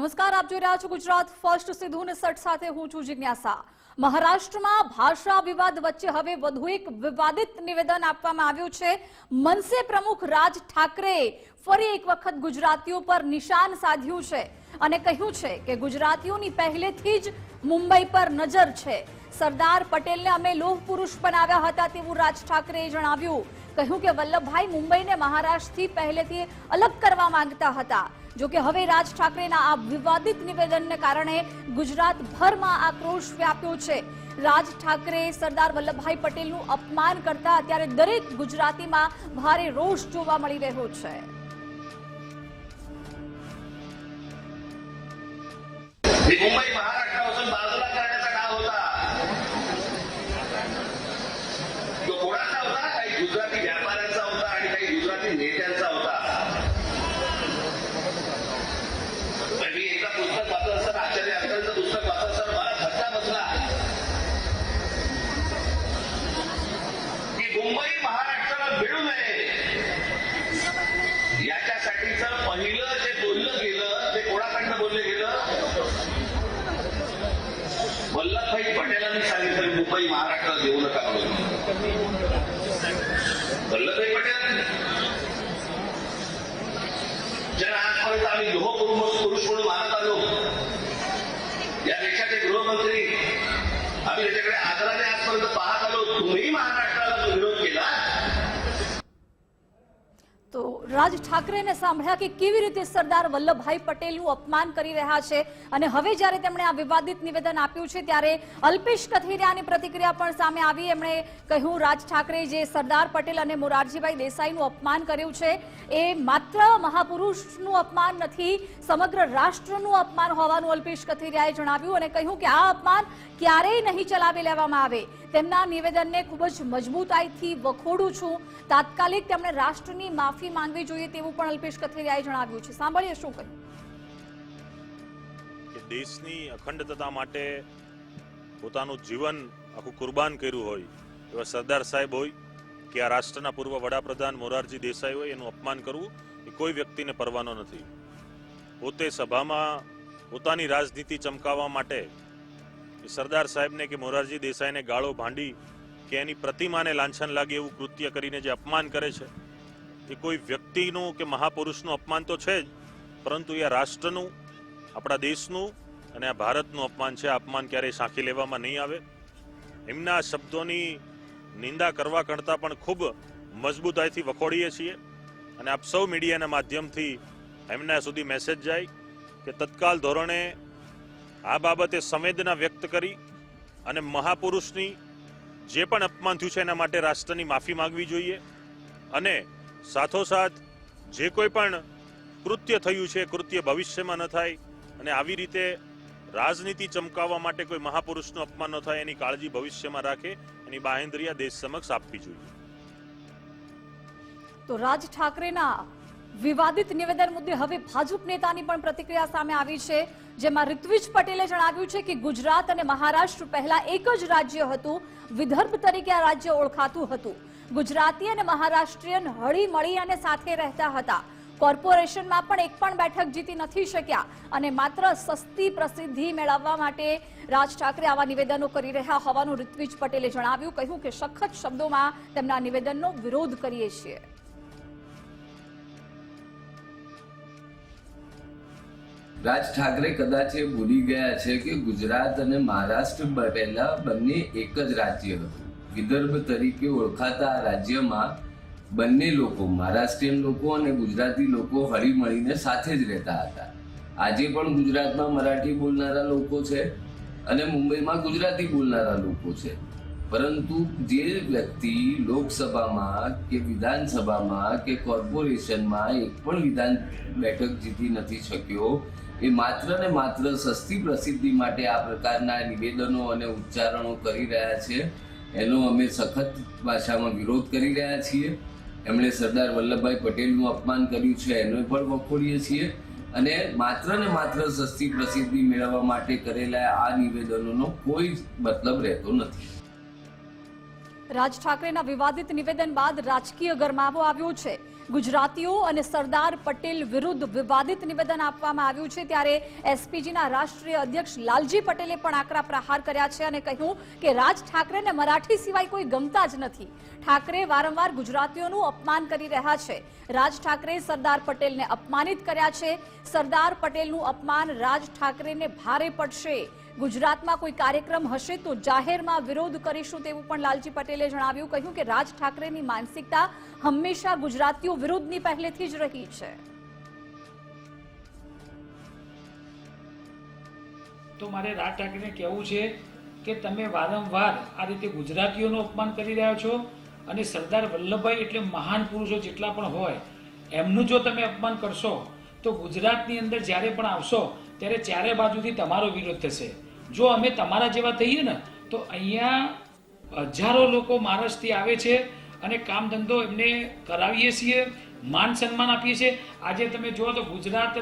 નમસ્કાર, આપ જોઈ રહ્યા છો ગુજરાત ફર્સ્ટ સીધું ને સટ સાથે હું છું જિજ્ઞાસા। મહારાષ્ટ્રમાં ભાષા વિવાદ વચ્ચે હવે વધુ એક વિવાદિત નિવેદન આપવામાં આવ્યું છે। મનસે પ્રમુખ રાજ ઠાકરેએ ફરી એક વખત ગુજરાતીઓ પર નિશાન સાધ્યું છે અને કહ્યું છે કે ગુજરાતીઓની પહેલેથી જ મુંબઈ પર નજર છે। સરદાર પટેલને અમે લોહ પુરુષ બનાવ્યા હતા તેવું રાજ ઠાકરેએ જણાવ્યું। કહ્યું કે વલ્લભભાઈ મુંબઈને મહારાષ્ટ્રથી પહેલેથી અલગ કરવા માંગતા હતા। જો કે હવે રાજ ઠાકરેના આ વિવાદિત નિવેદનને કારણે ગુજરાતભરમાં આક્રોશ વ્યાપ્યો છે। રાજ ઠાકરે સરદાર વલ્લભભાઈ પટેલનું અપમાન કરતા અત્યારે દરેક ગુજરાતીમાં ભારે રોષ જોવા મળી રહ્યો છે। मुंबई महाराष्ट्रापासून बाजूला करण्याचा काळ होता तो कोणाचा होता? काही गुजराती व्यापाऱ्यांचा होता आणि काही गुजराती नेत्यांचा होता। मी एकदा पुस्तक वाचलं सर, आचार्य अक्कलचं पुस्तक वाचलं सर, मला धक्का बसला की मुंबई महाराष्ट्राला मिळू नये याच्यासाठीचं पहिलं जे बोललं गेलं ते कोणाकडनं बोललं गेलं? वल्लभभाई पटेलांनी सांगितलं मुंबई महाराष्ट्राला देऊ नका म्हणून। वल्लभभाई पटेल ज्यांना आजपर्यंत आम्ही लोह पुरुष म्हणून मानत आलो, या देशाचे गृहमंत्री, आम्ही त्याच्याकडे आदराने आजपर्यंत पाहत आलो, तुम्ही महाराष्ट्राला जो विरोध केला। તો રાજ ઠાકરેને સાંભળ્યા કે કેવી રીતે સરદાર વલ્લભભાઈ પટેલનું અપમાન કરી રહ્યા છે અને હવે જ્યારે તેમણે આ વિવાદિત નિવેદન આપ્યું છે ત્યારે અલ્પેશ કથિરિયાની પ્રતિક્રિયા પણ સામે આવી। એમણે કહ્યું રાજ ઠાકરે જે સરદાર પટેલ અને મોરારજીભાઈ દેસાઈનું અપમાન કર્યું છે એ માત્ર મહાપુરુષનું અપમાન નથી, સમગ્ર રાષ્ટ્રનું અપમાન હોવાનું અલ્પેશ કથિરિયાએ જણાવ્યું અને કહ્યું કે આ અપમાન ક્યારેય નહીં ચલાવી લેવામાં આવે। તેમના નિવેદનને ખૂબ જ મજબૂતાઈથી વખોડું છું। તાત્કાલિક તેમણે રાષ્ટ્રની માફી માંગવી જોઈએ તેવું પણ અલ્પેશ કથિરિયાએ જણાવ્યું છે। સાંભળીએ શું કહ્યું। દેશની અખંડતા માટે પોતાનું જીવન આખું કુરબાન કર્યું હોય એવા સરદાર સાહેબ હોય કે આ રાષ્ટ્રના પૂર્વ વડાપ્રધાન મોરારજી દેસાઈ હોય એનું અપમાન કરવું એ કોઈ વ્યક્તિને પરવાનો નથી। પોતે સભામાં પોતાની રાજનીતિ ચમકાવવા માટે સરદાર સાહેબને કે મોરારજી દેસાઈને ગાળો ભાંડી કે એની પ્રતિમાને લાંછન લાગે એવું કૃત્ય કરીને જે અપમાન કરે છે એ કોઈ વ્યક્તિનું કે મહાપુરુષનું અપમાન તો છે જ, પરંતુ એ રાષ્ટ્રનું, આપણા દેશનું અને આ ભારતનું અપમાન છે। આ અપમાન ક્યારેય સાંખી લેવામાં નહીં આવે। એમના શબ્દોની નિંદા કરવા કરતાં પણ ખૂબ મજબૂતાઈથી વખોડીએ છીએ અને આપ સૌ મીડિયાના માધ્યમથી એમના સુધી મેસેજ જાય કે તત્કાલ ધોરણે આ બાબતે સંવેદના વ્યક્ત કરી અને મહાપુરુષની જે પણ અપમાન થયું છે એના માટે રાષ્ટ્રની માફી માંગવી જોઈએ અને સાથોસાથ જે કોઈ પણ કૃત્ય થયું છે કૃત્ય ભવિષ્યમાં ન થાય અને આવી રીતે રાજનીતિ ચમકાવવા માટે કોઈ મહાપુરુષનું અપમાન ન થાય એની કાળજી ભવિષ્યમાં રાખે, એની બાહેંધરીયા દેશ સમક્ષ આપવી જોઈએ। તો રાજ ઠાકરેના વિવાદિત નિવેદન મુદ્દે હવે ભાજપ નેતાની પણ પ્રતિક્રિયા સામે આવી છે, જેમાં ઋત્વિજ પટેલે જણાવ્યું છે કે ગુજરાત અને મહારાષ્ટ્ર પહેલા એક જ રાજ્ય હતું, વિદર્ભ તરીકે આ રાજ્ય ઓળખાતું હતું। ગુજરાતી અને મહારાષ્ટ્રીયન હળી મળી અને સાથે રહેતા હતા। કોર્પોરેશનમાં પણ એક પણ બેઠક જીતી નથી શક્યા અને માત્ર સસ્તી પ્રસિદ્ધિ મેળવવા માટે રાજ ઠાકરે આવા નિવેદનો કરી રહ્યા હોવાનું ઋત્વિજ પટેલે જણાવ્યું। કહ્યું કે સખત શબ્દોમાં તેમના નિવેદનનો વિરોધ કરીએ છીએ। રાજ ઠાકરે કદાચ એ ભૂલી ગયા છે કે ગુજરાત અને મહારાષ્ટ્ર પહેલા બંને એક જ રાજ્ય હતું। વિદર્ભ તરીકે ઓળખાતા આ રાજ્યમાં બંને લોકો, મહારાષ્ટ્રીયન લોકો અને ગુજરાતી લોકો હળી મળીને સાથે જ રહેતા હતા। આજે પણ ગુજરાતમાં મરાઠી બોલનારા લોકો છે અને મુંબઈમાં ગુજરાતી બોલનારા લોકો છે, પરંતુ જે વ્યક્તિ લોકસભામાં કે વિધાનસભામાં કે કોર્પોરેશનમાં એક પણ વિધાન બેઠક જીતી નથી શક્યો, એ માત્ર ને માત્ર સસ્તી પ્રસિદ્ધિ માટે આ પ્રકારના નિવેદનો અને ઉચ્ચારણો કરી રહ્યા છે, એનો અમે સખત ભાષામાં વિરોધ કરી રહ્યા છીએ। એમણે સરદાર વલ્લભભાઈ પટેલનું અપમાન કર્યું છે એનો પણ વખોડીએ છીએ અને માત્ર ને માત્ર સસ્તી પ્રસિદ્ધિ મેળવવા માટે કરેલા આ નિવેદનોનો કોઈ જ મતલબ રહેતો નથી। રાજ ઠાકરેના વિવાદિત નિવેદન બાદ રાજકીય ગરમાવો આવ્યો છે. ગુજરાતીઓ અને સરદાર પટેલ વિરુદ્ધ વિવાદિત નિવેદન આપવામાં આવ્યું છે. ત્યારે એસપીજીના રાષ્ટ્રીય અધ્યક્ષ લાલજી પટેલે પણ આકરા પ્રહાર કર્યા છે અને કહ્યું કે રાજ ઠાકરેને મરાઠી સિવાય કોઈ ગમતા જ નથી. ઠાકરે વારંવાર ગુજરાતીઓનું અપમાન કરી રહ્યા છે. રાજ ઠાકરે સરદાર પટેલને અપમાનિત કર્યા છે. સરદાર પટેલનું અપમાન રાજ ઠાકરેને ભારે પડશે. ગુજરાતમાં કોઈ કાર્યક્રમ હશે તો જાહેરમાં વિરોધ કરીશું તેવું પણ લાલજી પટેલે જણાવ્યું. કહ્યું કે રાજ ઠાકરેની માનસિકતા હંમેશા ગુજરાતીઓ વિરુદ્ધની પહેલેથી જ રહી છે. તો મારે રાજ ઠાકરેને કહેવું છે કે તમે વારંવાર આ રીતે ગુજરાતીઓનું અપમાન કરી રહ્યા છો અને સરદાર વલ્લભભાઈ એટલે મહાન પુરુષો જેટલા પણ હોય એમનું જો તમે અપમાન કરશો તો ગુજરાતની અંદર જ્યારે પણ આવશો ત્યારે ચારે બાજુથી તમારો વિરોધ થશે. જો અમે તમારા જેવા થઈએ ને તો અહીંયા હજારો લોકો મહારાષ્ટ્રથી આવે છે અને કામ ધંધો એમને કરાવીએ છીએ, માન સન્માન આપીએ છીએ. આજે તમે જુઓ તો ગુજરાત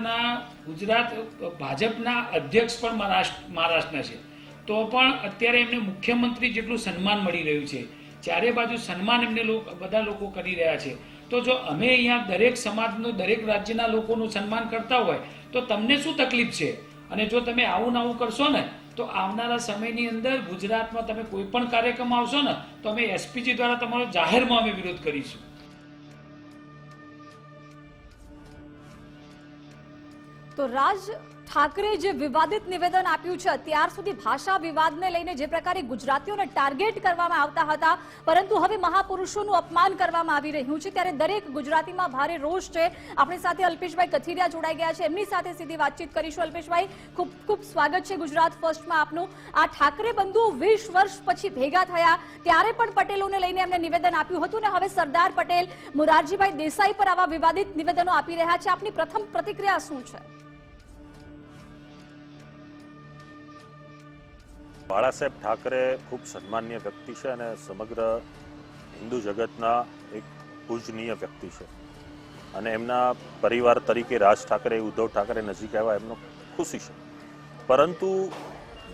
ભાજપના અધ્યક્ષ પણ મહારાષ્ટ્રના છે, તો પણ અત્યારે એમને મુખ્યમંત્રી જેટલું સન્માન મળી રહ્યું છે. ચારે બાજુ સન્માન એમને બધા લોકો કરી રહ્યા છે. તો જો અમે અહીંયા દરેક સમાજનું, દરેક રાજ્યના લોકોનું સન્માન કરતા હોય તો તમને શું તકલીફ છે? અને જો તમે આવું ને આવું કરશો ને તો આવનારા સમયની અંદર ગુજરાતમાં તમે કોઈ પણ કાર્યક્રમ આવશો ને તો અમે એસપીજી દ્વારા તમારો જાહેરમાં અમે વિરોધ કરીશું. તો રાજ ઠાકરે જે વિવાદિત નિવેદન આપ્યું છે, અત્યાર સુધી ભાષા વિવાદને લઈને જે પ્રકારે ગુજરાતીઓને ટાર્ગેટ કરવામાં આવતા હતા, પરંતુ હવે મહાપુરુષોનું અપમાન કરવામાં આવી રહ્યું છે, ત્યારે દરેક ગુજરાતીમાં ભારે રોષ છે. આપણી સાથે અલ્પેશભાઈ કથિરિયા જોડાઈ ગયા છે, એમની સાથે સીધી વાતચીત કરીશું. અલ્પેશભાઈ, ખૂબ ખૂબ સ્વાગત છે ગુજરાત ફર્સ્ટમાં આપનું. આ ઠાકરે બંધુ 20 વર્ષ પછી ભેગા થયા ત્યારે પણ પટેલોને લઈને એમને નિવેદન આપ્યું હતું ને હવે સરદાર પટેલ, મોરારજીભાઈ દેસાઈ પર આવા વિવાદિત નિવેદનો આપી રહ્યા છે. આપની પ્રથમ પ્રતિક્રિયા શું છે? બાળા સાહેબ ઠાકરે ખૂબ સન્માનીય વ્યક્તિ છે અને સમગ્ર હિન્દુ જગતના એક પૂજનીય વ્યક્તિ છે અને એમના પરિવાર તરીકે રાજ ઠાકરે, ઉદ્ધવ ઠાકરે નજીક આવ્યા એમનો ખુશી છે. પરંતુ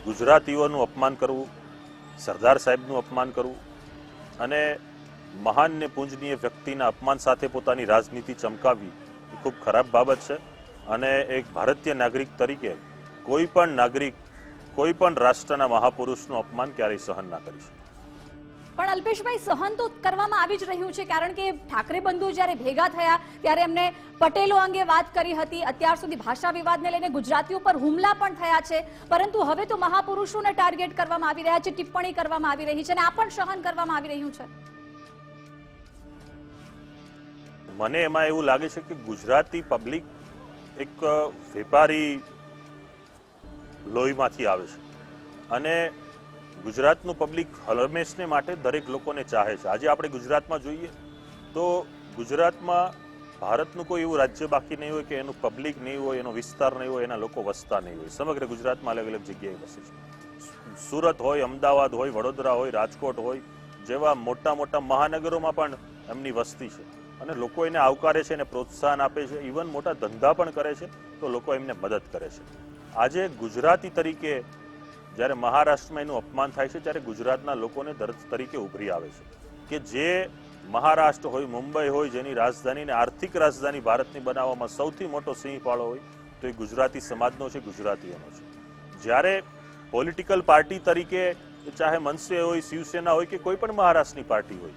ગુજરાતીઓનું અપમાન કરવું, સરદાર સાહેબનું અપમાન કરવું અને મહાન ને પૂજનીય વ્યક્તિના અપમાન સાથે પોતાની રાજનીતિ ચમકાવવી એ ખૂબ ખરાબ બાબત છે અને એક ભારતીય નાગરિક તરીકે કોઈ પણ નાગરિક કોઈ પણ રાષ્ટ્રના મહાપુરુષનું અપમાન ક્યારેય સહન ના કરી શકે. પણ અલ્પેશભાઈ, સહન તો કરવામાં આવી જ રહ્યું છે, કારણ કે ઠાકરે બંધુ જ્યારે ભેગા થયા ત્યારે એમને પટેલો અંગે વાત કરી હતી. અત્યાર સુધી ભાષા વિવાદને લઈને ગુજરાતીઓ પર હુમલા પણ થયા છે, પરંતુ હવે તો મહાપુરુષોને ટાર્ગેટ કરવામાં આવી રહ્યા છે, ટિપ્પણી કરવામાં આવી રહી છે અને આ પણ સહન કરવામાં આવી રહ્યું છે. મને એમાં એવું લાગે છે કે ગુજરાતી પબ્લિક એક વેપારી લોહીમાંથી આવે છે અને ગુજરાતનું પબ્લિક હંમેશને માટે દરેક લોકોને ચાહે છે. આજે આપણે ગુજરાતમાં જોઈએ તો ગુજરાતમાં ભારતનું કોઈ એવું રાજ્ય બાકી નહીં હોય કે એનું પબ્લિક નહીં હોય, એનો વિસ્તાર નહીં હોય, એના લોકો વસતા નહીં હોય. સમગ્ર ગુજરાતમાં અલગ અલગ જગ્યાએ વસે છે. સુરત હોય, અમદાવાદ હોય, વડોદરા હોય, રાજકોટ હોય જેવા મોટા મોટા મહાનગરોમાં પણ એમની વસ્તી છે અને લોકો એને આવકારે છે, એને પ્રોત્સાહન આપે છે, ઇવન મોટા ધંધા પણ કરે છે તો લોકો એમને મદદ કરે છે. આજે ગુજરાતી તરીકે જ્યારે મહારાષ્ટ્રમાં એનું અપમાન થાય છે ત્યારે ગુજરાતના લોકોને દર્દ તરીકે ઉભરી આવે છે કે જે મહારાષ્ટ્ર હોય, મુંબઈ હોય, જેની રાજધાનીને આર્થિક રાજધાની ભારતની બનાવવામાં સૌથી મોટો સિંહ ફાળો હોય તો એ ગુજરાતી સમાજનો છે, ગુજરાતીઓનો છે. જ્યારે પોલિટિકલ પાર્ટી તરીકે ચાહે મનસે હોય, શિવસેના હોય કે કોઈ પણ મહારાષ્ટ્રની પાર્ટી હોય,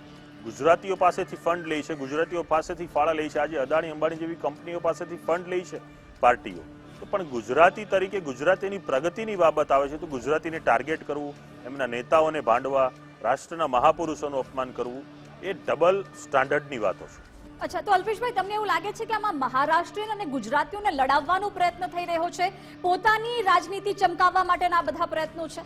ગુજરાતીઓ પાસેથી ફંડ લે છે, ગુજરાતીઓ પાસેથી ફાળા લે છે. આજે અદાણી અંબાણી જેવી કંપનીઓ પાસેથી ફંડ લે છે પાર્ટીઓ, તો પણ ગુજરાતી તરીકે ગુજરાતીની પ્રગતિની બાબત આવે છે તો ગુજરાતીને ટાર્ગેટ કરવું, એમના નેતાઓને ભાંડવા, રાષ્ટ્રના મહાપુરુષોનું અપમાન કરવું એ ડબલ સ્ટાન્ડર્ડની વાતો છે. અચ્છા, તો અલ્પેશભાઈ, તમને એવું લાગે છે કે આમાં મહારાષ્ટ્રીયન અને ગુજરાતીઓને લડાવવાનો પ્રયત્ન થઈ રહ્યો છે, પોતાની રાજનીતિ ચમકાવવા માટેના બધા પ્રયત્નો છે?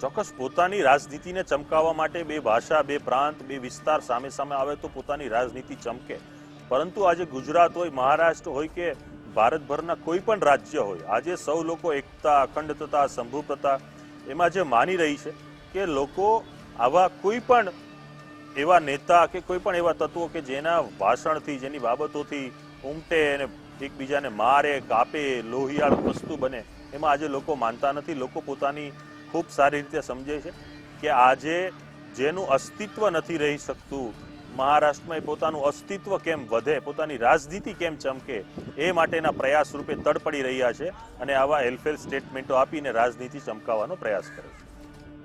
ચોક્કસ પોતાની રાજનીતિને ચમકાવવા માટે બે ભાષા, બે પ્રાંત, બે વિસ્તાર સામે સામે આવે તો પોતાની રાજનીતિ ચમકે. પરંતુ આજે ગુજરાત હોય, મહારાષ્ટ્ર હોય કે ભારતભરના કોઈ પણ રાજ્ય હોય, આજે સૌ લોકો એકતા, અખંડતા, સંભુપ્રતા એમાં જે માની રહી છે કે લોકો આવા કોઈ પણ એવા નેતા કે કોઈ પણ એવા તત્વો કે જેના ભાષણથી, જેની બાબતોથી ઉમટે અને એકબીજાને મારે, કાપે, લોહિયાળ વસ્તુ બને, એમાં આજે લોકો માનતા નથી. લોકો પોતાની ખૂબ સારી રીતે સમજે છે કે આજે જેનું અસ્તિત્વ નથી રહી શકતું, મહારાષ્ટ્રમાં એ પોતાનું અસ્તિત્વ કેમ વધે, પોતાની રાજનીતિ કેમ ચમકે, એ માટેના પ્રયાસ રૂપે તડપડી રહ્યા છે અને આવા હેલફેલ સ્ટેટમેન્ટો આપીને રાજનીતિ ચમકાવવાનો પ્રયાસ કરે છે.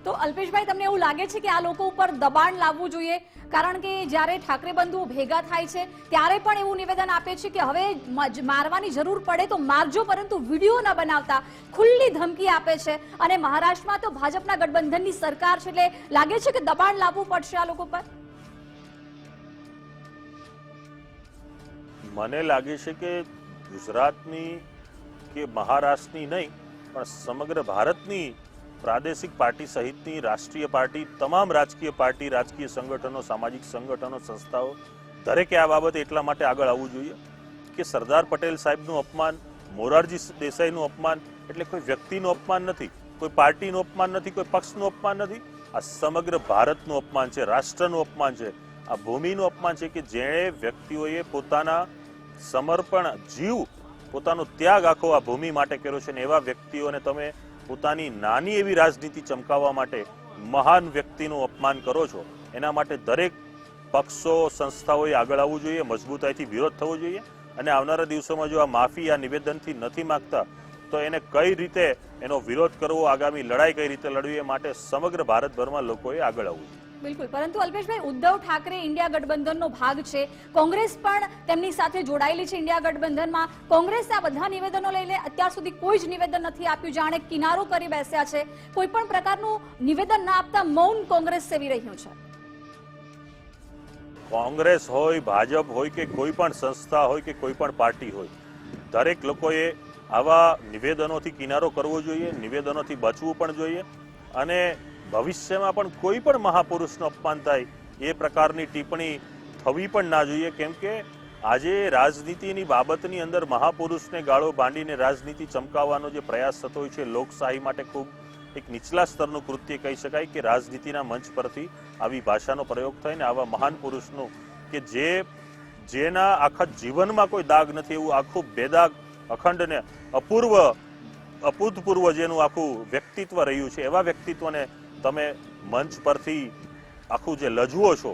તો અલ્પેશભાઈ, તમને એવું લાગે છે કે આ લોકો ઉપર દબાણ લાવવું જોઈએ? કારણ કે જ્યારે ઠાકરે બંધુઓ ભેગા થાય છે ત્યારે પણ એવું નિવેદન આપે છે કે હવે મારવાની જરૂર પડે તો મારજો, પરંતુ વિડીયો ન બનાવતા, ખુલ્લી ધમકી આપે છે. અને મહારાષ્ટ્રમાં તો ભાજપના ગઠબંધનની સરકાર છે, એટલે લાગે છે કે દબાણ લાવવું પડશે આ લોકો પર. મને લાગે છે કે ગુજરાતની કે મહારાષ્ટ્રની નહીં પણ સમગ્ર ભારતની પ્રાદેશિક પાર્ટી સહિતની રાષ્ટ્રીય પાર્ટી, તમામ રાજકીય પાર્ટી, રાજકીય સંગઠનો, સામાજિક સંગઠનો, સંસ્થાઓ દરેકે આ બાબતે એટલા માટે આગળ આવવું જોઈએ કે સરદાર પટેલ સાહેબનું અપમાન, મોરારજી દેસાઈનું અપમાન એટલે કોઈ વ્યક્તિનું અપમાન નથી, કોઈ પાર્ટીનું અપમાન નથી, કોઈ પક્ષનું અપમાન નથી. આ સમગ્ર ભારતનું અપમાન છે, રાષ્ટ્રનું અપમાન છે, આ ભૂમિનું અપમાન છે કે જેણે વ્યક્તિઓએ પોતાના સમર્પણ, જીવ, પોતાનો ત્યાગ આખો આ ભૂમિ માટે કર્યો છે. ને એવા વ્યક્તિઓને તમે પોતાની નાની એવી રાજનીતિ ચમકાવવા માટે મહાન વ્યક્તિનું અપમાન કરો છો. એના માટે દરેક પક્ષો, સંસ્થાઓએ આગળ આવવું જોઈએ, મજબૂતાઈથી વિરોધ થવો જોઈએ. અને આવનારા દિવસોમાં જો આ માફી આ નિવેદનથી નથી માંગતા તો એને કઈ રીતે એનો વિરોધ કરવો, આગામી લડાઈ કઈ રીતે લડવી, એ માટે સમગ્ર ભારતભરમાં લોકોએ આગળ આવવું જોઈએ. બિલકુલ. પરંતુ અલ્પેશભાઈ, ઉદ્ધવ ઠાકરે ઇન્ડિયા ગઠબંધનનો ભાગ છે, કોંગ્રેસ પણ તેમની સાથે જોડાયેલી છે ઇન્ડિયા ગઠબંધનમાં. કોંગ્રેસે આ બધા નિવેદનો લઈને અત્યાર સુધી કોઈ જ નિવેદન નથી આપ્યું, જાણે કિનારો કરી બેસ્યા છે. કોઈ પણ પ્રકારનું નિવેદન ના આપતા મૌન કોંગ્રેસ સેવી રહ્યું છે. કોંગ્રેસ હોય, ભાજપ હોય કે કોઈ પણ સંસ્થા હોય કે કોઈ પણ પાર્ટી હોય, દરેક લોકોએ આવા નિવેદનોથી કિનારો કરવો જોઈએ, નિવેદનોથી બચવું પણ જોઈએ. અને ભવિષ્યમાં પણ કોઈ પણ મહાપુરુષનું અપમાન થાય એ પ્રકારની ટિપ્પણી થવી પણ ના જોઈએ. કેમ કે આજે રાજનીતિની બાબતની અંદર મહાપુરુષને ગાળો બાંધીને રાજનીતિ ચમકાવવાનો જે પ્રયાસ થતો હોય છે, લોકશાહી માટે ખૂબ એક નીચલા સ્તરનું કૃત્ય કહી શકાય કે રાજનીતિના મંચ પરથી આવી ભાષાનો પ્રયોગ થાય ને આવા મહાન પુરુષનું કે જેના આખા જીવનમાં કોઈ દાગ નથી, એવું આખું બેદાગ, અખંડ ને અભૂતપૂર્વ જેનું આખું વ્યક્તિત્વ રહ્યું છે, એવા વ્યક્તિત્વને તમે મંચ પરથી આખું જે લજવો છો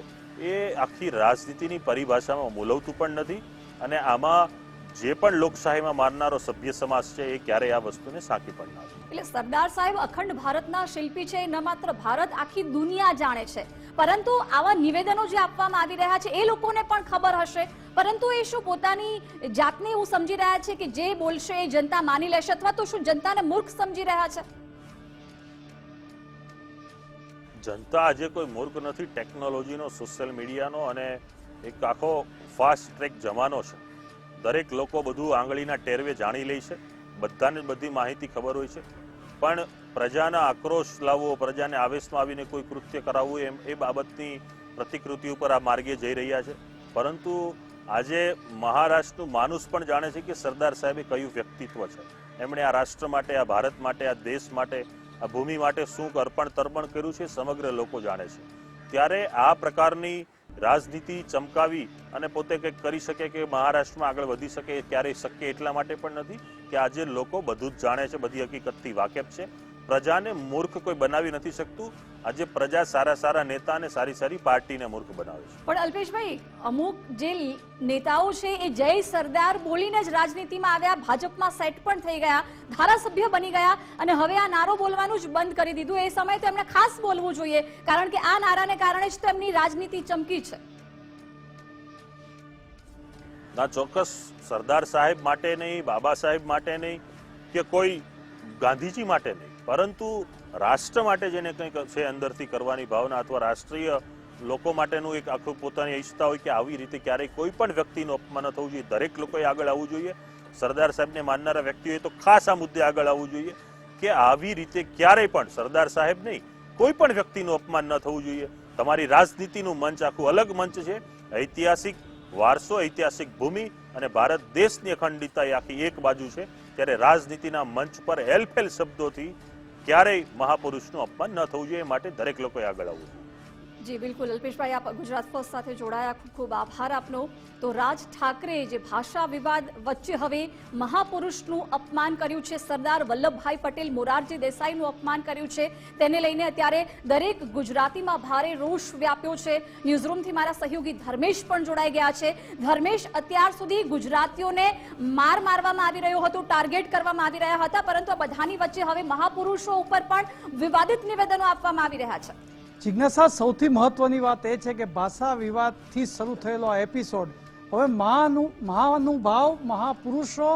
એ આખી રાજનીતિની પરિભાષામાં મૂલવતું પણ નથી. અને આમાં જે પણ લોકશાહીમાં માનનારો સભ્ય સમાજ છે એ ક્યારેય આ વસ્તુને સાંકી પણ ના. એટલે સરદાર સાહેબ અખંડ ભારતના શિલ્પી છે, ન માત્ર ભારત, આખી દુનિયા જાણે છે. પરંતુ આવા નિવેદનો જે આપવામાં આવી રહ્યા છે એ લોકોને પણ ખબર હશે, પરંતુ એ શું પોતાની જાતને એવું સમજી રહ્યા છે કે જે બોલશે એ જનતા માની લેશે, અથવા તો શું જનતાને મૂર્ખ સમજી રહ્યા છે? જનતા આજે કોઈ મૂર્ખ નથી. ટેકનોલોજીનો, સોશિયલ મીડિયાનો અને એક આખો ફાસ્ટ ટ્રેક જમાનો છે. દરેક લોકો બધું આંગળીના ટેરવે જાણી લે છે, બધાને બધી માહિતી ખબર હોય છે. પણ પ્રજાના આક્રોશ લાવવો, પ્રજાને આવેશમાં આવીને કોઈ કૃત્ય કરાવવું, એ બાબતની પ્રતિકૃતિ ઉપર આ માર્ગે જઈ રહ્યા છે. પરંતુ આજે મહારાષ્ટ્રનું માનુસ પણ જાણે છે કે સરદાર સાહેબે કયું વ્યક્તિત્વ છે. એમણે આ રાષ્ટ્ર માટે, આ ભારત માટે, આ દેશ માટે, આ ભૂમિ માટે શું અર્પણ તર્પણ કર્યું છે સમગ્ર લોકો જાણે છે. ત્યારે આ પ્રકારની રાજનીતિ ચમકાવી અને પોતે કંઈક કરી શકે કે મહારાષ્ટ્રમાં આગળ વધી શકે, ક્યારેય શક્ય એટલા માટે પણ નથી કે આજે લોકો બધું જ જાણે છે, બધી હકીકતથી વાકેફ છે. પ્રજાને મૂર્ખ કોઈ બનાવી નથી શકતું. આજે પ્રજા સારા સારા નેતા અને સારી સારી પાર્ટીને મૂર્ખ બનાવે છે. પણ અલ્પેશભાઈ, અમુક જે નેતાઓ છે એ જય સરદાર બોલીને જ રાજનીતિમાં આવ્યા, ભાજપમાં સેટ પણ થઈ ગયા, ધારાસભ્ય બની ગયા અને હવે આ નારો બોલવાનું જ બંધ કરી દીધું. એ સમયે તો એમને ખાસ બોલવું જોઈએ, કારણ કે આ નારાને કારણે જ તો એમની રાજનીતિ ચમકી છે. ના, ચોક્કસ સરદાર સાહેબ માટે નહીં, બાબા સાહેબ માટે નહીં કે કોઈ ગાંધીજી માટે નહીં, પરંતુ રાષ્ટ્ર માટે જેને કંઈક છે અંદરથી કરવાની ભાવના, અથવા રાષ્ટ્રીય લોકો માટેનું એક આખું પોતાની ઈચ્છતા હોય કે આવી રીતે ક્યારેય કોઈ પણ વ્યક્તિનું અપમાન થવું જોઈએ. દરેક લોકોએ આગળ આવવું જોઈએ. સરદાર સાહેબને માનનારા વ્યક્તિઓએ તો ખાસ આ મુદ્દે આગળ આવવું જોઈએ કે આવી રીતે ક્યારેય પણ સરદાર સાહેબ નહીં, કોઈ પણ વ્યક્તિનું અપમાન ન થવું જોઈએ. તમારી રાજનીતિનું મંચ આખું અલગ મંચ છે. ઐતિહાસિક વારસો, ઐતિહાસિક ભૂમિ અને ભારત દેશની અખંડિતતા એ આખી એક બાજુ છે. ત્યારે રાજનીતિના મંચ પર હેલફેલ શબ્દોથી ક્યારેય મહાપુરુષનું અપમાન ન થવું જોઈએ. એ માટે દરેક લોકોએ આગળ આવવું જોઈએ. જી બિલકુલ અલ્પેશભાઈ, આપ ગુજરાત ફર્સ્ટ સાથે જોડાયા, ખૂબ ખૂબ આભાર આપનો. તો રાજ ઠાકરે જે ભાષા વિવાદ વચ્ચે હવે મહાપુરુષનું અપમાન કર્યું છે, સરદાર વલ્લભભાઈ પટેલ, મોરારજી દેસાઈનું અપમાન કર્યું છે, તેને લઈને અત્યારે દરેક ગુજરાતીમાં ભારે રોષ વ્યાપ્યો છે. ન્યૂઝરૂમથી મારા સહયોગી ધર્મેશ પણ જોડાઈ ગયા છે. ધર્મેશ, અત્યાર સુધી ગુજરાતીઓને મારવામાં આવી રહ્યો હતો, ટાર્ગેટ કરવામાં આવી રહ્યા હતા, પરંતુ આ બધાની વચ્ચે હવે મહાપુરુષો ઉપર પણ વિવાદિત નિવેદનો આપવામાં આવી રહ્યા છે. જિજ્ઞાસા, સૌથી મહત્વની વાત એ છે કે ભાષા વિવાદથી શરૂ થયેલો આ એપિસોડ હવે મહાનુભાવ, મહાપુરુષો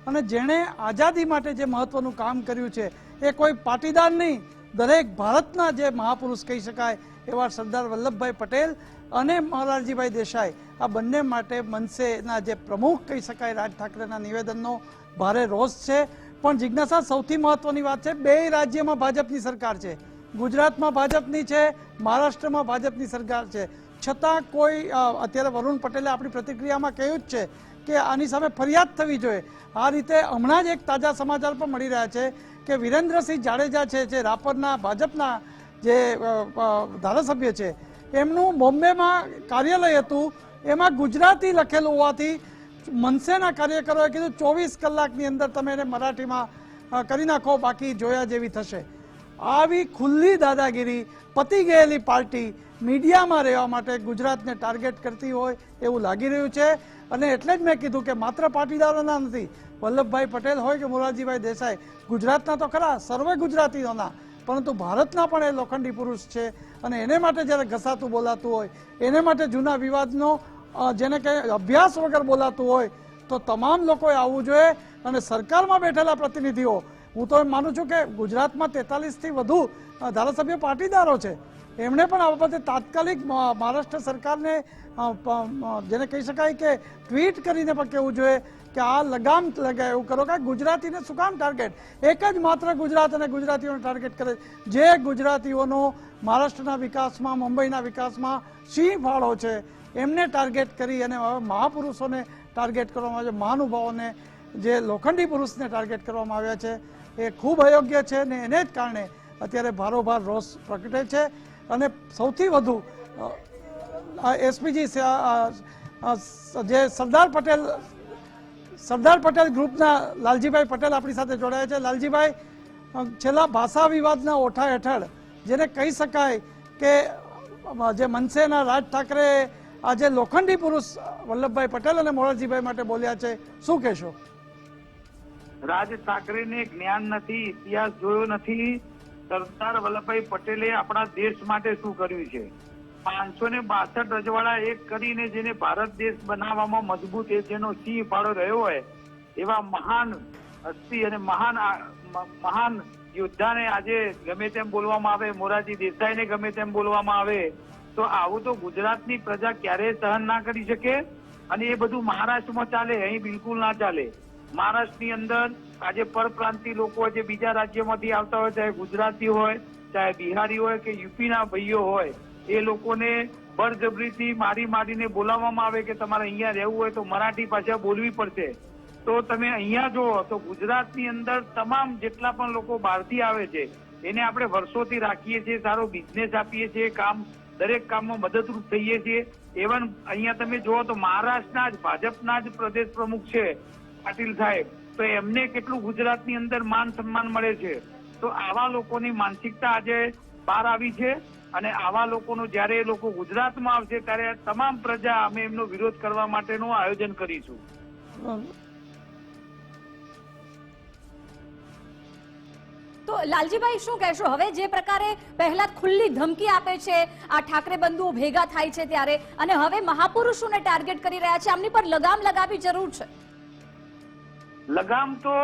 અને જેણે આઝાદી માટે જે મહત્વનું કામ કર્યું છે એ કોઈ પાટીદાર નહીં, દરેક ભારતના જે મહાપુરુષ કહી શકાય એવા સરદાર વલ્લભભાઈ પટેલ અને મોરારજીભાઈ દેસાઈ, આ બંને માટે મનસેના જે પ્રમુખ કહી શકાય રાજ ઠાકરેના નિવેદનનો ભારે રોષ છે. પણ જિજ્ઞાસા, સૌથી મહત્વની વાત છે, બે રાજ્યમાં ભાજપની સરકાર છે. ગુજરાતમાં ભાજપની છે, મહારાષ્ટ્રમાં ભાજપની સરકાર છે, છતાં કોઈ અત્યારે વરુણ પટેલે આપણી પ્રતિક્રિયામાં કહ્યું જ છે કે આની સામે ફરિયાદ થવી જોઈએ. આ રીતે હમણાં જ એક તાજા સમાચાર પણ મળી રહ્યા છે કે વિરેન્દ્રસિંહ જાડેજા છે, જે રાપરના ભાજપના જે ધારાસભ્ય છે, એમનું બોમ્બેમાં કાર્યાલય હતું, એમાં ગુજરાતી લખેલું હોવાથી મનસેના કાર્યકરોએ કીધું 24 કલાકની અંદર તમે એને મરાઠીમાં કરી નાખો, બાકી જોયા જેવી થશે. આવી ખુલ્લી દાદાગીરી પતી ગયેલી પાર્ટી મીડિયામાં રહેવા માટે ગુજરાતને ટાર્ગેટ કરતી હોય એવું લાગી રહ્યું છે. અને એટલે જ મેં કીધું કે માત્ર પાટીદારોના નથી, વલ્લભભાઈ પટેલ હોય કે મોરારજીભાઈ દેસાઈ, ગુજરાતના તો ખરા, સર્વે ગુજરાતીઓના, પરંતુ ભારતના પણ એ લોખંડી પુરુષ છે. અને એને માટે જ્યારે ઘસાતું બોલાતું હોય, એને માટે જૂના વિવાદનો જેને કંઈ અભ્યાસ વગર બોલાતું હોય, તો તમામ લોકોએ આવવું જોઈએ. અને સરકારમાં બેઠેલા પ્રતિનિધિઓ, હું તો એમ માનું છું કે ગુજરાતમાં 43થી વધુ ધારાસભ્ય પાટીદારો છે, એમણે પણ આ બાબતે તાત્કાલિક મહારાષ્ટ્ર સરકારને જેને કહી શકાય કે ટ્વીટ કરીને પણ કહેવું જોઈએ કે આ લગામ લગાય એવું કરો કે ગુજરાતીને શું કામ ટાર્ગેટ, એક જ માત્ર ગુજરાત અને ગુજરાતીઓને ટાર્ગેટ કરે, જે ગુજરાતીઓનો મહારાષ્ટ્રના વિકાસમાં, મુંબઈના વિકાસમાં સિંહ ફાળો છે, એમને ટાર્ગેટ કરી અને હવે મહાપુરુષોને ટાર્ગેટ કરવામાં આવે છે, મહાનુભાવોને, જે લોખંડી પુરુષને ટાર્ગેટ કરવામાં આવ્યા છે, એ ખૂબ અયોગ્ય છે. ને એને જ કારણે અત્યારે ભારોભાર રોષ પ્રગટે છે. અને સૌથી વધુ એસપીજી જે સરદાર પટેલ ગ્રુપના લાલજીભાઈ પટેલ આપણી સાથે જોડાયા છે. લાલજીભાઈ, છેલ્લા ભાષા વિવાદના ઓઠા હેઠળ જેને કહી શકાય કે જે મનસેના રાજ ઠાકરે આજે લોખંડી પુરુષ વલ્લભભાઈ પટેલ અને મોરારજીભાઈ માટે બોલ્યા છે, શું કહેશો? રાજ ઠાકરેને જ્ઞાન નથી, ઇતિહાસ જોયો નથી. સરદાર વલ્લભભાઈ પટેલે આપણા દેશ માટે શું કર્યું છે? 562 રજવાડા એક કરીને જેને ભારત દેશ બનાવવામાં મજબૂત જેનો સિંહ ફાળો રહ્યો હોય એવા મહાન હસ્તી અને મહાન યોદ્ધાને આજે ગમે તેમ બોલવામાં આવે, મોરારજી દેસાઈને ગમે તેમ બોલવામાં આવે, તો આવું તો ગુજરાતની પ્રજા ક્યારેય સહન ના કરી શકે. અને એ બધું મહારાષ્ટ્રમાં ચાલે, અહીં બિલકુલ ના ચાલે. મહારાષ્ટ્રની અંદર આજે પરપ્રાંતિ લોકો જે બીજા રાજ્યોમાંથી આવતા હોય, ચાહે ગુજરાતી હોય, ચાહે બિહારી હોય કે યુપીના ભાઈઓ હોય, એ લોકોને બળજબરીથી મારીને બોલાવવામાં આવે કે તમારે અહીંયા રહેવું હોય તો મરાઠી ભાષા બોલવી પડશે. તો તમે અહીંયા જુઓ તો ગુજરાતની અંદર તમામ જેટલા પણ લોકો બહારથી આવે છે એને આપણે વર્ષોથી રાખીએ છીએ, સારો બિઝનેસ આપીએ છીએ, દરેક કામમાં મદદરૂપ થઈએ છીએ. ઇવન અહીંયા તમે જુઓ તો મહારાષ્ટ્રના જ ભાજપના જ પ્રદેશ પ્રમુખ છે પાટીલ સાહેબ, તો એમને કેટલું ગુજરાતની અંદર માન સન્માન મળે છે. તો આવા લોકોની માનસિકતા આજે બહાર આવી છે. અને આવા લોકોનો જ્યારે એ લોકો ગુજરાતમાં આવશે ત્યારે તમામ પ્રજા અમે એમનો વિરોધ કરવા માટેનું આયોજન કરીશું. તો લાલજીભાઈ, શું કહેશો હવે જે પ્રકારે પહેલા ખુલ્લી ધમકી આપે છે આ ઠાકરે બંધુઓ ભેગા થાય છે ત્યારે, અને હવે મહાપુરુષોને ટાર્ગેટ કરી રહ્યા છે, આમની પર લગામ લગાવવી જરૂર છે? લગામ તો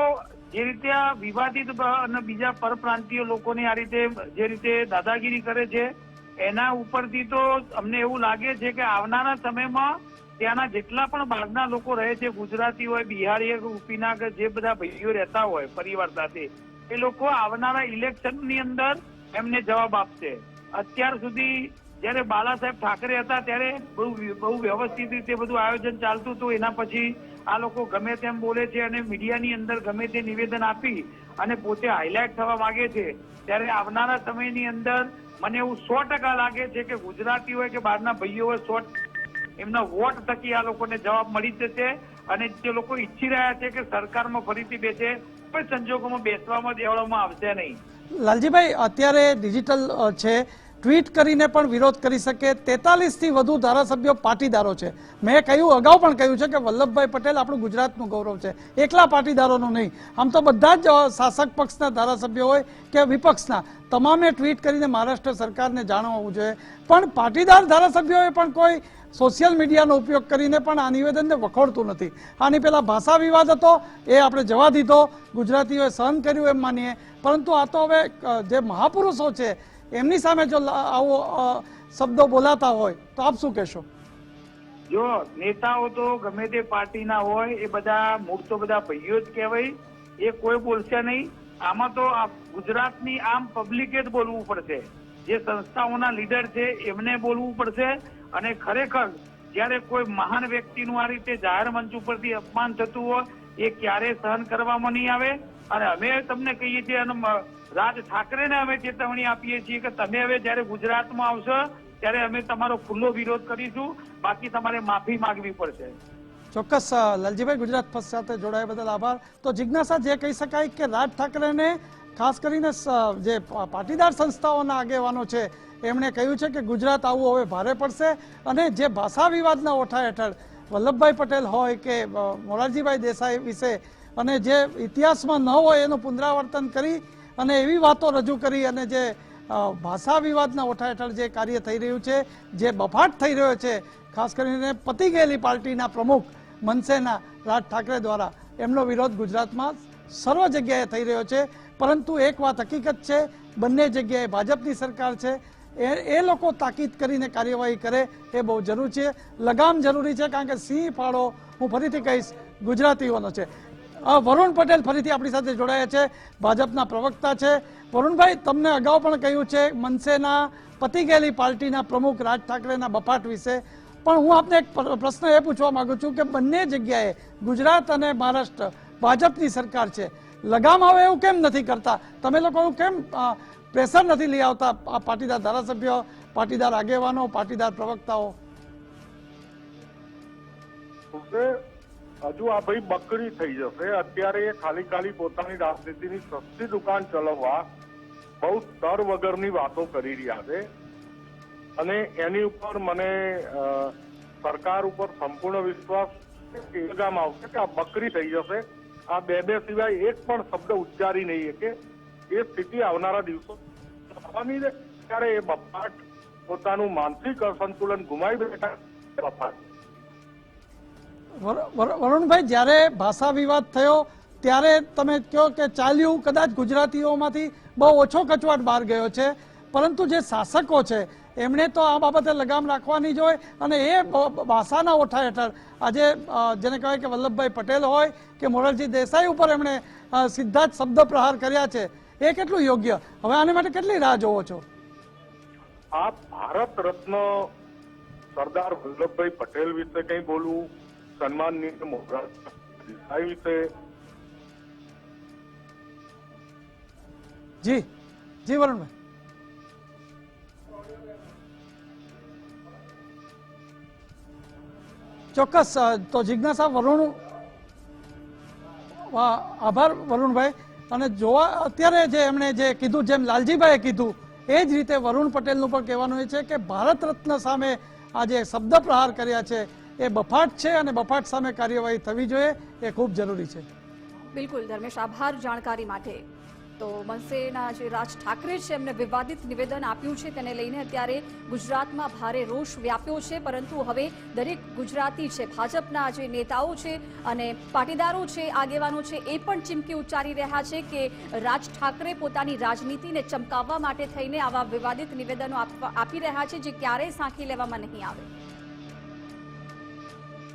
જે રીતે આ વિવાદિત અને બીજા પરપ્રાંતીય લોકોની આ રીતે જે રીતે દાદાગીરી કરે છે એના ઉપરથી તો અમને એવું લાગે છે કે આવનારા સમયમાં ત્યાંના જેટલા પણ ભાગના લોકો રહે છે, ગુજરાતી હોય, બિહારી હોય, યુપીના કે જે બધા ભાઈઓ રહેતા હોય પરિવાર સાથે, એ લોકો આવનારા ઇલેક્શનની અંદર એમને જવાબ આપશે. અત્યાર સુધી જયારે બાલા સાહેબ ઠાકરે હતા ત્યારે બહુ વ્યવસ્થિત રીતે બધું આયોજન ચાલતું હતું. એના પછી આ લોકો ગમે તેમ બોલે છે અને મીડિયાની અંદર ગમે તે નિવેદન આપી અને પોતે હાઇલાઇટ થવા માંગે છે. ત્યારે આવનારા સમયની અંદર મને એવું 100% લાગે છે કે ગુજરાતી હોય કે બહારના ભાઈઓ હોય, એમના વોટ થકી આ લોકોને જવાબ મળી જશે અને જે લોકો ઈચ્છી રહ્યા છે કે સરકારમાં ફરીથી બેસે, કોઈ સંજોગોમાં બેસવામાં દેવામાં આવશે નહીં. લાલજીભાઈ, અત્યારે ડિજિટલ છે, ટ્વીટ કરીને પણ વિરોધ કરી શકે 43 થી વધુ ધારાસભ્યો પાટીદારો છે. મેં અગાઉ પણ કહ્યું છે કે વલ્લભભાઈ પટેલ આપણું ગુજરાતનું ગૌરવ છે, એકલા પાટીદારોનું નહીં. આમ તો બધા જ શાસક પક્ષના ધારાસભ્યો હોય કે વિપક્ષના, તમામે ટ્વીટ કરીને મહારાષ્ટ્ર સરકારને જાણવવું જોઈએ. પણ પાટીદાર ધારાસભ્યોએ પણ કોઈ સોશિયલ મીડિયાનો ઉપયોગ કરીને પણ આ નિવેદનને વખોડતું નથી. આની પહેલા ભાષા વિવાદ હતો, એ આપણે જવા દીધો, ગુજરાતીઓએ સહન કર્યું એમ માનીએ. પરંતુ આ તો હવે જે મહાપુરુષો છે એમની સામે જો આવો શબ્દો બોલાતા હોય તો આપ શું કહેશો? જો નેતાઓ તો ગમે તે પાર્ટીના હોય, એ બધા મૂળ તો બધા ભાઈઓ જ કહેવાય, એ કોઈ બોલશે નહીં. આમાં તો ગુજરાતની આમ પબ્લિકે જ બોલવું પડશે, જે સંસ્થાઓના લીડર છે એમને બોલવું પડશે. અને ખરેખર જ્યારે કોઈ મહાન વ્યક્તિનું આ રીતે જાહેર મંચ ઉપરથી અપમાન થતું હોય એ ક્યારેય સહન કરવામાં નહીં આવે. અને અમે તમને કહીએ છીએ અને રાજ ઠાકરેને અમે ચેતવણી આપીએ છીએ કે તમે હવે જ્યારે ગુજરાતમાં આવશો ત્યારે અમે તમારો ખુલ્લો વિરોધ કરીશું, બાકી તમારે માફી માંગવી પડશે. ચોક્કસ લાલજીભાઈ, ગુજરાત ફર્સ્ટ સાથે જોડાયા બદલ આભાર. તો જિજ્ઞાસા, જે કહી શકાય કે રાજ ઠાકરેને ખાસ કરીને જે પાટીદાર સંસ્થાઓના આગેવાનો છે એમણે કહ્યું છે કે ગુજરાત આવવું હવે ભારે પડશે. અને જે ભાષા વિવાદના ઓઠા હેઠળ વલ્લભભાઈ પટેલ હોય કે મોરારજીભાઈ દેસાઈ વિશે અને જે ઇતિહાસમાં ન હોય એનું પુનરાવર્તન કરી અને એવી વાતો રજૂ કરી અને જે ભાષા વિવાદના ઓઠા હેઠળ જે કાર્ય થઈ રહ્યું છે, જે બફાટ થઈ રહ્યો છે, ખાસ કરીને પતી ગયેલી પાર્ટીના પ્રમુખ મનસેના રાજ ઠાકરે દ્વારા, એમનો વિરોધ ગુજરાતમાં સર્વ જગ્યાએ થઈ રહ્યો છે. પરંતુ એક વાત હકીકત છે, બંને જગ્યાએ ભાજપની સરકાર છે, એ લોકો તાકીદ કરીને કાર્યવાહી કરે એ બહુ જરૂરી છે, લગામ જરૂરી છે. કારણ કે સિંહ ફાળો, હું ફરીથી કહીશ, ગુજરાતીઓનો છે. વરુણ પટેલ ફરીથી આપણી સાથે જોડાયા છે, ભાજપના પ્રવક્તા છે. વરુણભાઈ, તમને અગાઉ પણ કહ્યું છે મનસેના પતી ગયેલી પાર્ટીના પ્રમુખ રાજ ઠાકરેના બફાટ વિશે, પણ હું આપને એક પ્રશ્ન એ પૂછવા માંગુ છું કે બંને જગ્યાએ ગુજરાત અને મહારાષ્ટ્ર ભાજપની સરકાર છે, લગામ આવે એવું કેમ નથી કરતા? તમે લોકો એવું કેમ પ્રેશર નથી લઈ આવતા આ પાટીદાર ધારાસભ્યો, પાટીદાર આગેવાનો, પાટીદાર પ્રવક્તાઓ? હજુ આ ભાઈ બકરી થઈ જશે. અત્યારે ખાલી પોતાની રાજનીતિની સસ્તી દુકાન ચલાવવા બહુ સ્તર વગરની વાતો કરી રહ્યા છે. અને એની ઉપર મને સરકાર ઉપર સંપૂર્ણ વિશ્વાસ લગામ આવશે કે આ બકરી થઈ જશે. આ બે સિવાય એક પણ શબ્દ ઉચ્ચારી નહીં કે એ સ્થિતિ આવનારા દિવસો થવાની છે. ત્યારે એ બફાટ પોતાનું માનસિક અસંતુલન ગુમાવી બેઠા બફાટ. વરુણભાઈ, જ્યારે ભાષા વિવાદ થયો ત્યારે તમે કહો કે ચાલ્યું, કદાચ ગુજરાતીઓમાંથી બહુ ઓછો કચવાટ બહાર ગયો છે, પરંતુ જે શાસકો છે એમણે તો આ બાબતે લગામ રાખવાની જ હોય. અને એ ભાષાના ઓઠા હેઠળ આજે જેને કહેવાય કે વલ્લભભાઈ પટેલ હોય કે મોરારજી દેસાઈ ઉપર એમણે સીધા જ શબ્દ પ્રહાર કર્યા છે, એ કેટલું યોગ્ય? હવે આને માટે કેટલી રાહ જોવો છો? આ ભારત રત્ન સરદાર વલ્લભભાઈ પટેલ વિશે કંઈ બોલવું, સન્માનનીય મોરારજી દેસાઈ વિશે? જી જી વરુણભાઈ. ચોક્કસ. તો જિજ્ઞાસા, વરુણ, આભાર વરુણભાઈ. અને જોવા અત્યારે જે એમણે જે કીધું, જેમ લાલજીભાઈએ કીધું એ જ રીતે વરુણ પટેલનું પણ કહેવાનું એ છે કે ભારત રત્ન સામે આ જે શબ્દ પ્રહાર કર્યા છે એ બફાટ છે અને બફાટ સામે કાર્યવાહી થવી જોઈએ, એ ખૂબ જરૂરી છે. બિલકુલ ધર્મેશ, આભાર જાણકારી માટે. તો મનસેના જે રાજ ઠાકરે છે એમને વિવાદિત નિવેદન આપ્યું છે, તેને લઈને અત્યારે ગુજરાતમાં ભારે રોષ વ્યાપ્યો છે. પરંતુ હવે દરેક ગુજરાતી છે, ભાજપના જે નેતાઓ છે અને પાટીદારો છે, આગેવાનો છે, એ પણ ચીમકી ઉચ્ચારી રહ્યા છે કે રાજ ઠાકરે પોતાની રાજનીતિને ચમકાવવા માટે થઈને આવા વિવાદિત નિવેદનો આપી રહ્યા છે, જે ક્યારેય સાંખી લેવામાં નહીં આવે.